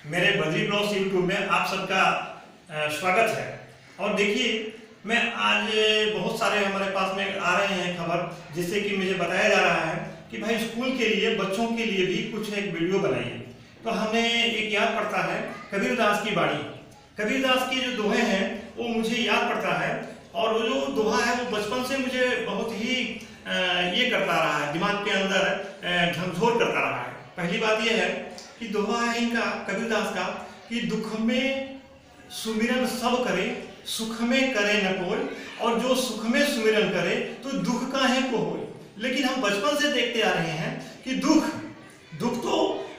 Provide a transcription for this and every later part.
मेरे Badri blogs YouTube में आप सबका स्वागत है। और देखिए, मैं आज बहुत सारे हमारे पास में आ रहे हैं खबर, जिससे कि मुझे बताया जा रहा है कि भाई स्कूल के लिए बच्चों के लिए भी कुछ एक वीडियो बनाइए। तो हमें एक याद पड़ता है कबीरदास की बाणी। कबीरदास की जो दोहे हैं वो मुझे याद पड़ता है, और वो जो दोहा है वो बचपन से मुझे बहुत ही ये करता रहा है, दिमाग के अंदर झकझोर करता रहा है। पहली बात यह है कि दोहा है इनका कबीरदास का कि दुख में सुमिरन सब करे, सुख में करे न कोई, और जो सुख में सुमिरन करे तो दुख काहे को होय। लेकिन हम बचपन से देखते आ रहे हैं कि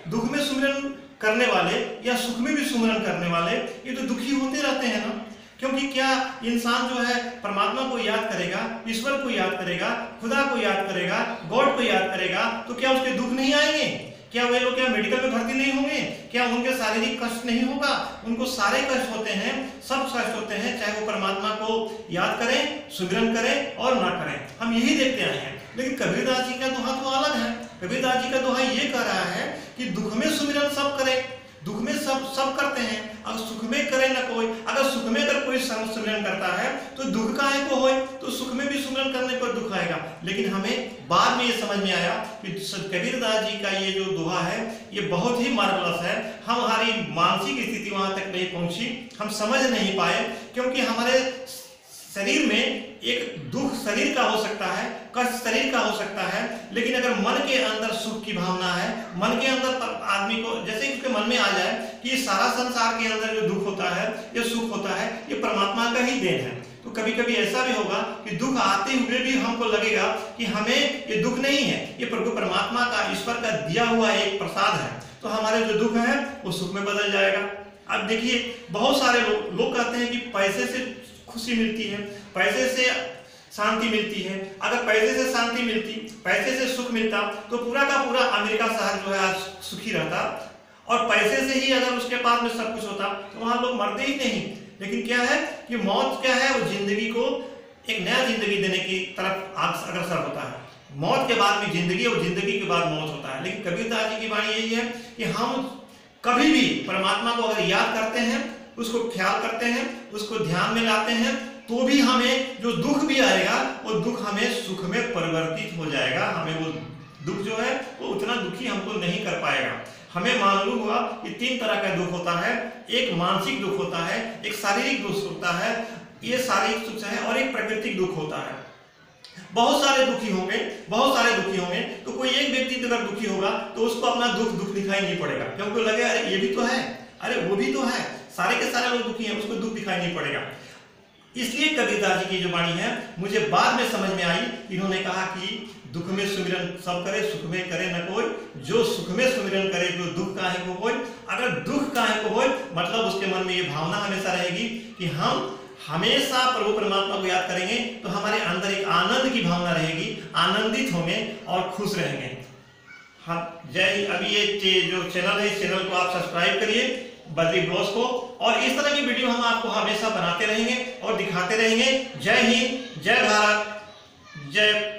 दुख में सुमिरन करने वाले या सुख में भी सुमिरन करने वाले ये तो दुखी होते रहते हैं ना। क्योंकि क्या इंसान जो है परमात्मा को याद करेगा, ईश्वर को याद करेगा, खुदा को याद करेगा, गॉड को याद करेगा, तो क्या उसके दुख नहीं आएंगे? क्या वे लोग क्या मेडिकल में भर्ती नहीं होंगे? क्या उनके शारीरिक कष्ट नहीं होगा? उनको सारे कष्ट होते हैं, सब कष्ट होते हैं, चाहे वो परमात्मा को याद करें, सुमिरन करें और ना करें। हम यही देखते आए हैं। लेकिन कबीरदास जी का दोहा तो अलग है। कबीरदास जी का दोहा ये कह रहा है कि दुख में सुमिरन सब करे, दुख में सब करते हैं, अगर सुख में करे ना कोई। अगर सुख में अगर कोई सुमिरन करता है तो दुख काहे को होए, तो सुख में भी सुमिरन करने पर दुख आएगा। लेकिन हमें बाद में ये समझ में आया कि कबीरदास जी का ये जो दोहा है ये बहुत ही मार्वलस है। हमारी मानसिक स्थिति वहां तक नहीं पहुंची, हम समझ नहीं पाए, क्योंकि हमारे शरीर में एक दुख शरीर का हो सकता है, कष्ट शरीर का हो सकता है, लेकिन अगर मन के अंदर सुख की भावना है, मन के अंदर आदमी को जैसे उसके मन में आ जाए कि ये सारा संसार के अंदर जो दुख होता है, ये सुख होता है, ये परमात्मा का ही देन है। तो कभी कभी ऐसा भी होगा कि दुख आते हुए भी हमको लगेगा कि हमें ये दुख नहीं है, ये प्रभु परमात्मा का, ईश्वर का दिया हुआ एक प्रसाद है, तो हमारे जो दुख है वो सुख में बदल जाएगा। अब देखिए, बहुत सारे लोग कहते हैं कि पैसे से खुशी मिलती है, पैसे से शांति मिलती है। अगर पैसे से शांति मिलती, पैसे से सुख मिलता, तो पूरा का पूरा अमेरिका शहर जो है आज सुखी रहता। और पैसे से ही अगर उसके पास में सब कुछ होता तो वहां लोग मरते ही नहीं। लेकिन क्या है कि मौत क्या है, वो जिंदगी को एक नया जिंदगी देने की तरफ अग्रसर होता है। मौत के बाद में जिंदगी और जिंदगी के बाद मौत होता है। लेकिन कबीरदास जी की वाणी यही है कि हम कभी भी परमात्मा को अगर याद करते हैं, उसको ख्याल करते हैं, उसको ध्यान में लाते हैं, तो भी हमें जो दुख भी आएगा वो दुख हमें सुख में परिवर्तित हो जाएगा। हमें वो दुख जो है वो उतना दुखी हमको नहीं कर पाएगा। हमें मालूम हुआ कि 3 तरह का दुख होता है। एक मानसिक दुख होता है, एक शारीरिक दुख होता है, ये शारीरिक दुख है, और एक प्राकृतिक दुख होता है। बहुत सारे दुखी होंगे तो कोई एक व्यक्ति अगर दुखी होगा तो उसको अपना दुख दिखाई नहीं पड़ेगा, क्योंकि लगे अरे ये भी तो है, अरे वो भी तो है, सारे के सारे लोग दुखी हैं, उसको दुख दिखाई नहीं पड़ेगा। इसलिए कबीरदास जी की जो वाणी है मुझे बाद में समझ में आई। इन्होंने कहा कि दुख में सुमिरन सब करे, सुख में करे न कोई, जो सुख में सुमिरन करे तो दुख काहे को होय। अगर दुख काहे को होय मतलब उसके मन में ये भावना हमेशा रहेगी कि हम हमेशा प्रभु परमात्मा को याद करेंगे, तो हमारे अंदर एक आनंद की भावना रहेगी, आनंदित होंगे और खुश रहेंगे। हाँ, जय। अभी ये जो चैनल है, इस चैनल को आप सब्सक्राइब करिए, बद्री ब्लॉग्स को, और इस तरह की वीडियो हम आपको हमेशा बनाते रहेंगे और दिखाते रहेंगे। जय हिंद, जय भारत, जय